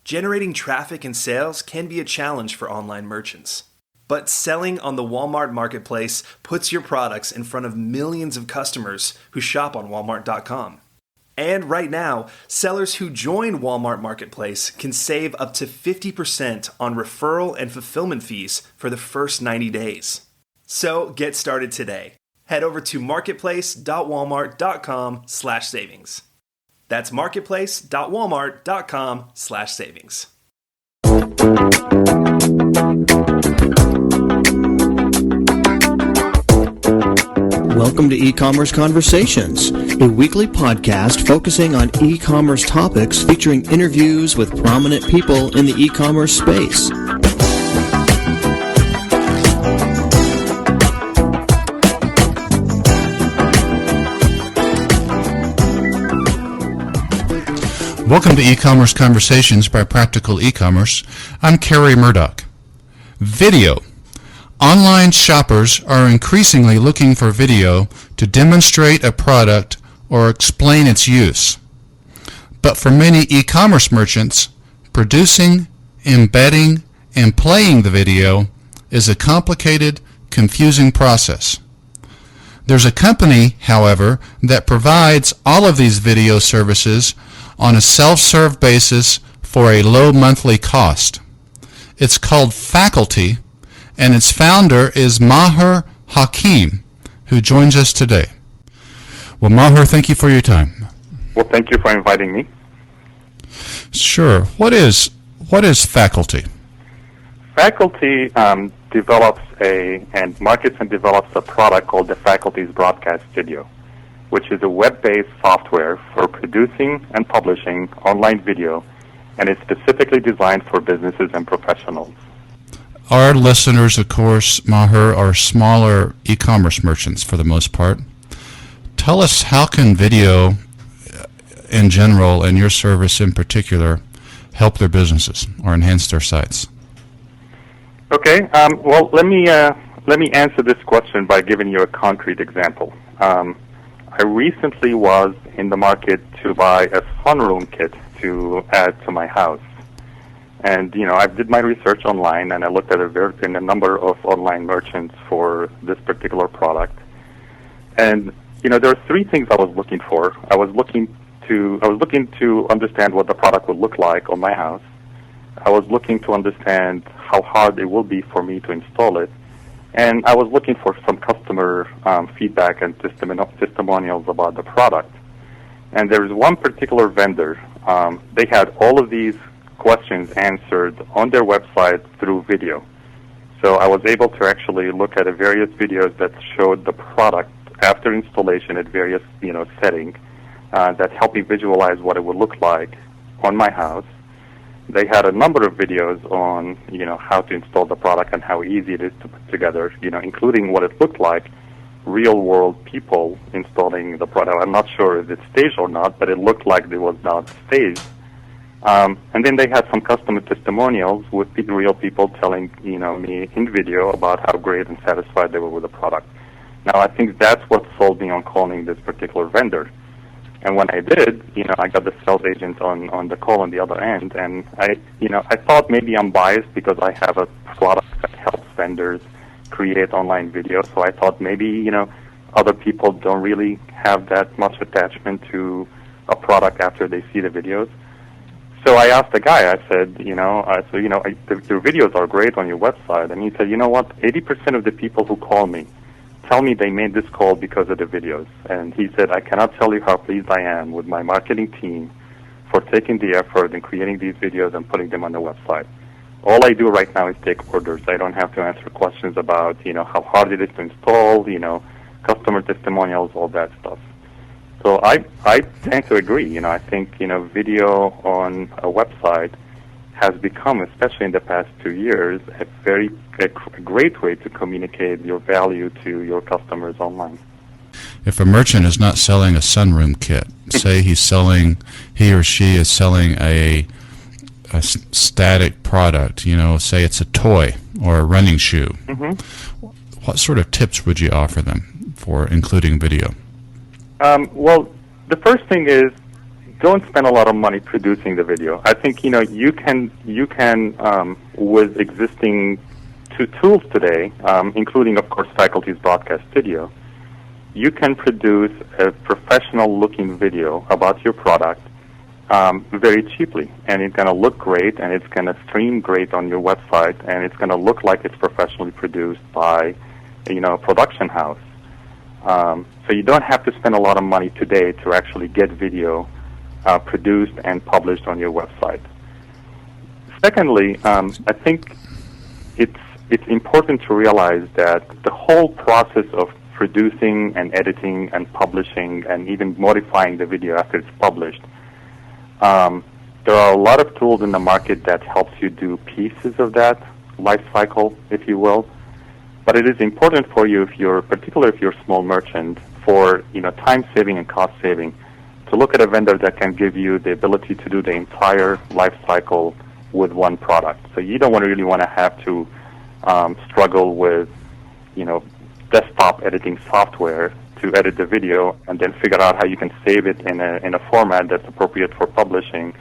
Generating traffic and sales can be a challenge for online merchants. But selling on the Walmart Marketplace puts your products in front of millions of customers who shop on Walmart.com. And right now, sellers who join Walmart Marketplace can save up to 50% on referral and fulfillment fees for the first 90 days. So get started today. Head over to marketplace.walmart.com/savings. That's marketplace.walmart.com/savings. Welcome to E-Commerce Conversations, a weekly podcast focusing on e-commerce topics featuring interviews with prominent people in the e-commerce space. Welcome to E-Commerce Conversations by Practical E-Commerce. I'm Kerry Murdoch. Video. Online shoppers are increasingly looking for video to demonstrate a product or explain its use. But for many e-commerce merchants, producing, embedding, and playing the video is a complicated, confusing process. There's a company, however, that provides all of these video services on a self-serve basis for a low monthly cost. It's called Faculty, and its founder is Maher Hakim, who joins us today. Well, Maher, thank you for your time. Well, thank you for inviting me. Sure. What is Faculty? Faculty develops and markets and develops a product called the Faculty's Broadcast Studio, which is a web-based software for producing and publishing online video, and is specifically designed for businesses and professionals. Our listeners, of course, Maher, are smaller e-commerce merchants for the most part. Tell us, how can video in general and your service in particular help their businesses or enhance their sites? Okay. Well, let me answer this question by giving you a concrete example. I recently was in the market to buy a sunroom kit to add to my house. And, I did my research online, and I looked at a number of online merchants for this particular product. And, there are three things I was looking for. I was looking to understand what the product would look like on my house. I was looking to understand how hard it will be for me to install it. And I was looking for some customer feedback and testimonials about the product. And there's one particular vendor. They had all of these questions answered on their website through video. So I was able to actually look at various videos that showed the product after installation at various settings that helped me visualize what it would look like on my house. They had a number of videos on how to install the product and how easy it is to put together, including what it looked like real world people installing the product. I'm not sure if it's staged or not, but it looked like it was not staged. And then they had some customer testimonials with real people telling me in video about how great and satisfied they were with the product. Now, I think that's what sold me on calling this particular vendor. And when I did, I got the sales agent on the call on the other end, and I thought maybe I'm biased because I have a product that helps vendors create online videos. So I thought maybe other people don't really have that much attachment to a product after they see the videos. So I asked the guy, I said, your videos are great on your website. And he said, you know what, 80% of the people who call me tell me they made this call because of the videos. And he said, I cannot tell you how pleased I am with my marketing team for taking the effort and creating these videos and putting them on the website. All I do right now is take orders. I don't have to answer questions about, how hard it is to install, customer testimonials, all that stuff. So I tend to agree. I think video on a website has become, especially in the past 2 years, a great way to communicate your value to your customers online. If a merchant is not selling a sunroom kit, say he or she is selling a static product, say it's a toy or a running shoe, what sort of tips would you offer them for including video? Well, the first thing is don't spend a lot of money producing the video. I think you can with existing tools today, including of course Faculty's Broadcast Studio, you can produce a professional-looking video about your product very cheaply, and it's going to look great, and it's going to stream great on your website, and it's going to look like it's professionally produced by a production house. So you don't have to spend a lot of money today to actually get video produced and published on your website. Secondly, I think it's important to realize that the whole process of producing and editing and publishing and even modifying the video after it's published, there are a lot of tools in the market that helps you do pieces of that life cycle, if you will. But it is important for you, particularly if you're a small merchant, for time saving and cost saving, to look at a vendor that can give you the ability to do the entire life cycle with one product. So you don't really want to have to struggle with desktop editing software to edit the video, and then figure out how you can save it in a format that's appropriate for publishing,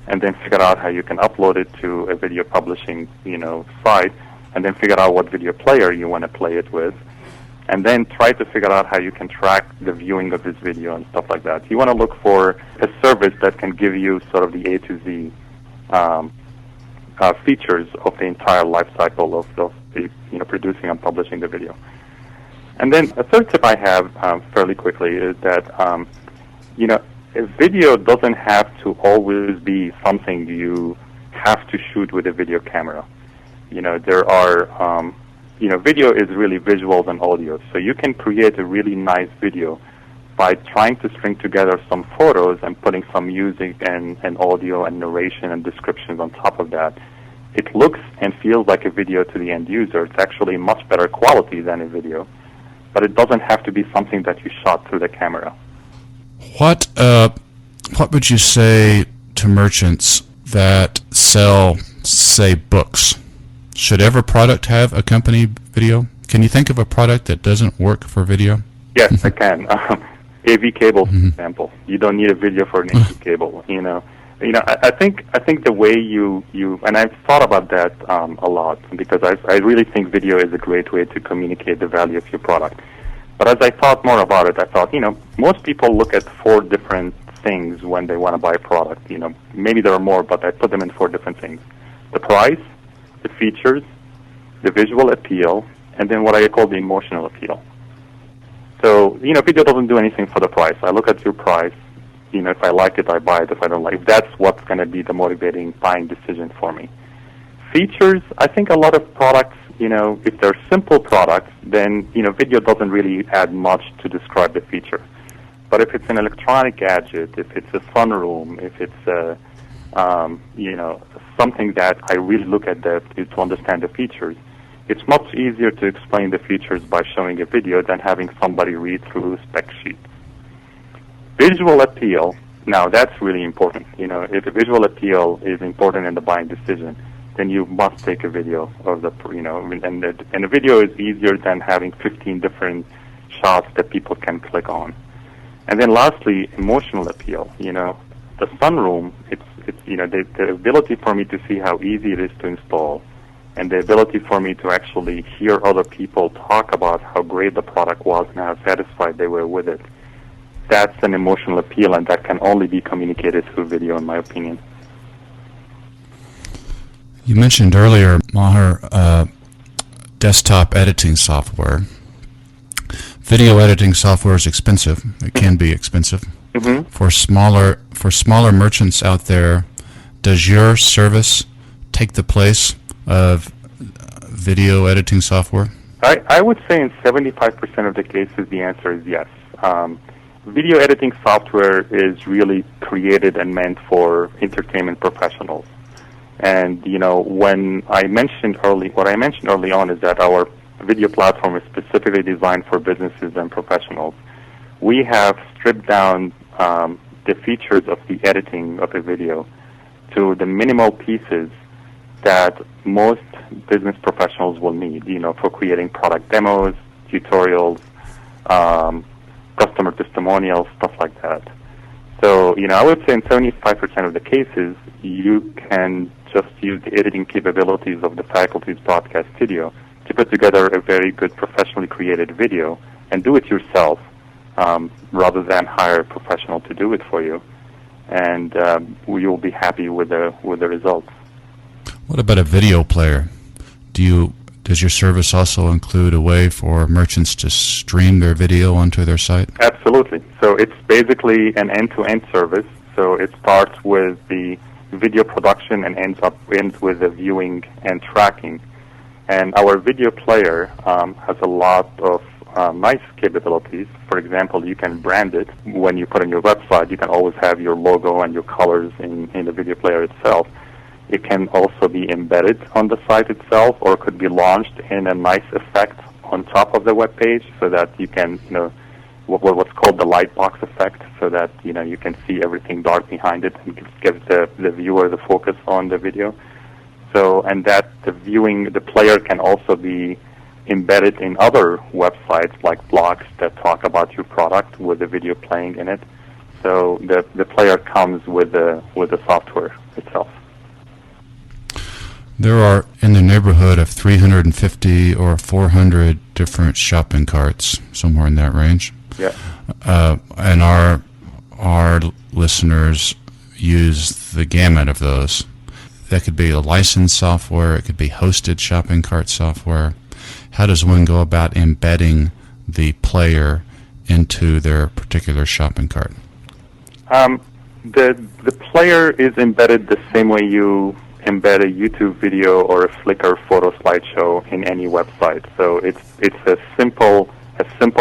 and then figure out how you can upload it to a video publishing site, and then figure out what video player you want to play it with, and then try to figure out how you can track the viewing of this video and stuff like that. You want to look for a service that can give you sort of the A to Z features of the entire life cycle of the producing and publishing the video. And then a third tip I have fairly quickly is that a video doesn't have to always be something you have to shoot with a video camera. There are video is really visuals and audio, so you can create a really nice video by trying to string together some photos and putting some music and audio and narration and descriptions on top of that. It looks and feels like a video to the end user. It's actually much better quality than a video, but it doesn't have to be something that you shot through the camera. What would you say to merchants that sell, say, books? Should every product have a company video? Can you think of a product that doesn't work for video? Yes, I can. AV cable, for example. You don't need a video for an AV cable. I think the way you and I've thought about that a lot, because I really think video is a great way to communicate the value of your product. But as I thought more about it, I thought, most people look at 4 different things when they want to buy a product. Maybe there are more, but I put them in 4 different things: the price, the features, the visual appeal, and then what I call the emotional appeal. So, video doesn't do anything for the price. I look at your price. If I like it, I buy it. If I don't like it, that's what's going to be the motivating buying decision for me. Features, I think a lot of products, if they're simple products, then, video doesn't really add much to describe the feature. But if it's an electronic gadget, if it's a sunroom, if it's something that I really look at to understand the features, it's much easier to explain the features by showing a video than having somebody read through a spec sheet. Visual appeal, now that's really important. If the visual appeal is important in the buying decision, then you must take a video of the, and a video is easier than having 15 different shots that people can click on. And then lastly, emotional appeal. The sunroom, it's the ability for me to see how easy it is to install, and the ability for me to actually hear other people talk about how great the product was and how satisfied they were with it. That's an emotional appeal, and that can only be communicated through video, in my opinion. You mentioned earlier, Maher, desktop editing software. Video editing software is expensive. It can be expensive. Mm-hmm. For smaller merchants out there, does your service take the place of video editing software? I would say in 75% of the cases, the answer is yes. Video editing software is really created and meant for entertainment professionals. And when I mentioned what I mentioned early on is that our video platform is specifically designed for businesses and professionals. We have stripped down the features of the editing of a video to the minimal pieces that most business professionals will need, for creating product demos, tutorials, customer testimonials, stuff like that. So, I would say in 75% of the cases, you can just use the editing capabilities of the faculty's broadcast studio to put together a very good professionally created video and do it yourself rather than hire a professional to do it for you. And you'll be happy with the results. What about a video player? Does your service also include a way for merchants to stream their video onto their site? Absolutely. So it's basically an end-to-end service. So it starts with the video production and ends with the viewing and tracking. And our video player has a lot of nice capabilities. For example, you can brand it. When you put on your website, you can always have your logo and your colors in the video player itself. It can also be embedded on the site itself, or it could be launched in a nice effect on top of the web page, so that you can, what's called the light box effect, so that you can see everything dark behind it and gives the viewer the focus on the video. So, and that the player can also be embedded in other websites like blogs that talk about your product with the video playing in it. So the player comes with the software itself. There are in the neighborhood of 350 or 400 different shopping carts, somewhere in that range. Yeah. And our listeners use the gamut of those. That could be a licensed software. It could be hosted shopping cart software. How does one go about embedding the player into their particular shopping cart? The player is embedded the same way you embed a YouTube video or a Flickr photo slideshow in any website. So it's as simple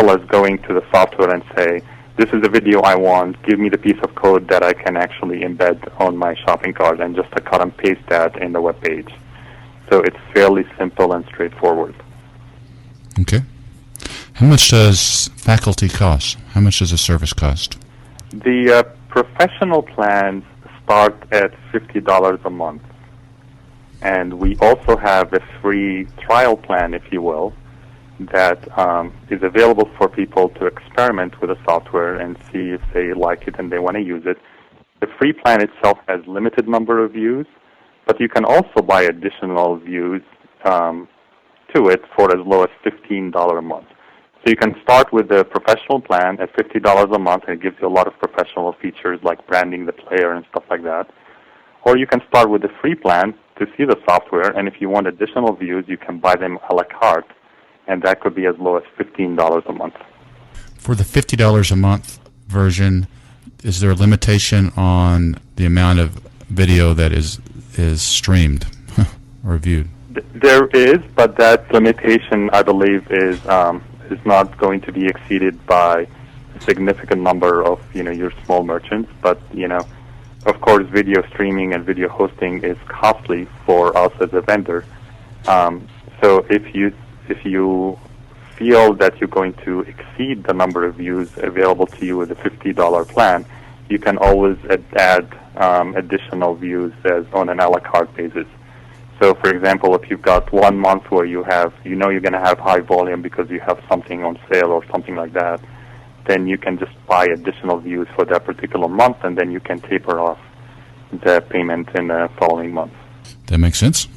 as going to the software and say, this is the video I want, give me the piece of code that I can actually embed on my shopping cart, and just to cut and paste that in the web page. So it's fairly simple and straightforward. Okay. How much does faculty cost? How much does a service cost? The professional plans start at $50 a month. And we also have a free trial plan, if you will, that is available for people to experiment with the software and see if they like it and they want to use it. The free plan itself has limited number of views, but you can also buy additional views to it for as low as $15 a month. So you can start with the professional plan at $50 a month, and it gives you a lot of professional features like branding the player and stuff like that. Or you can start with the free plan to see the software, and if you want additional views, you can buy them a la carte, and that could be as low as $15 a month. For the $50 a month version, is there a limitation on the amount of video that is streamed or viewed? There is, but that limitation, I believe, is not going to be exceeded by a significant number of your small merchants. But of course, video streaming and video hosting is costly for us as a vendor. So if you feel that you're going to exceed the number of views available to you with a $50 plan, you can always add additional views as on an a la carte basis. So, for example, if you've got 1 month where you're going to have high volume because you have something on sale or something like that, then you can just buy additional views for that particular month, and then you can taper off the payment in the following month. That makes sense.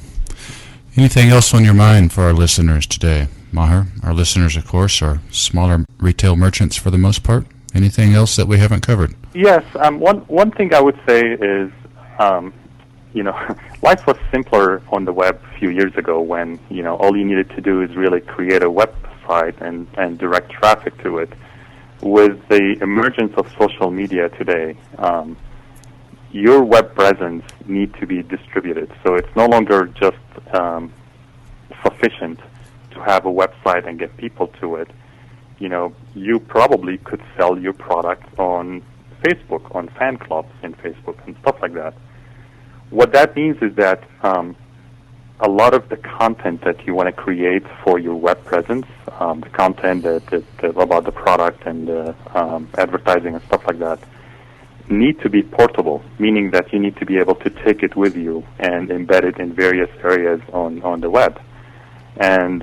Anything else on your mind for our listeners today, Maher? Our listeners, of course, are smaller retail merchants for the most part. Anything else that we haven't covered? Yes. One thing I would say is, life was simpler on the web a few years ago when, all you needed to do is really create a website and direct traffic to it. With the emergence of social media today, your web presence needs to be distributed. So it's no longer just sufficient to have a website and get people to it. You probably could sell your product on Facebook, on fan clubs in Facebook and stuff like that. What that means is that a lot of the content that you want to create for your web presence, the content that about the product and advertising and stuff like that, need to be portable, meaning that you need to be able to take it with you and embed it in various areas on the web. And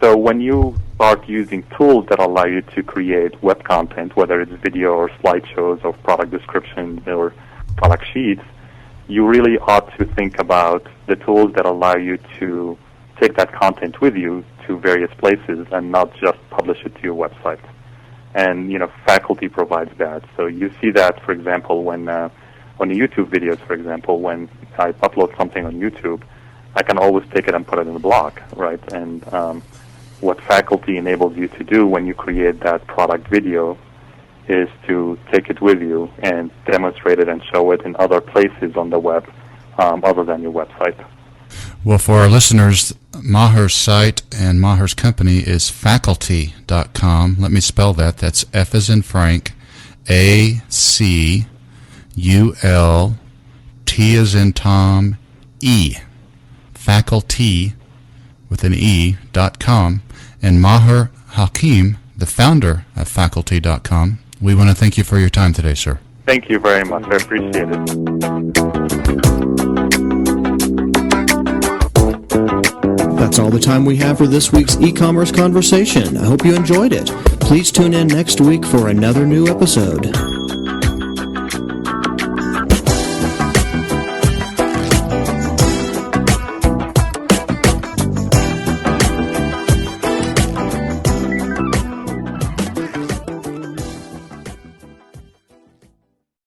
So when you start using tools that allow you to create web content, whether it's video or slideshows or product descriptions or product sheets, you really ought to think about the tools that allow you to take that content with you to various places and not just publish it to your website. And, faculty provides that. So you see that, for example, when on the YouTube videos, for example, when I upload something on YouTube, I can always take it and put it in the blog, right? And what faculty enables you to do when you create that product video is to take it with you and demonstrate it and show it in other places on the web other than your website. Well, for our listeners, Maher's site and Maher's company is faculty.com. Let me spell that. That's F as in Frank, A-C-U-L, T as in Tom, E. Faculty with an E.com. And Maher Hakim, the founder of faculty.com. We want to thank you for your time today, sir. Thank you very much. I appreciate it. That's all the time we have for this week's e-commerce conversation. I hope you enjoyed it. Please tune in next week for another new episode.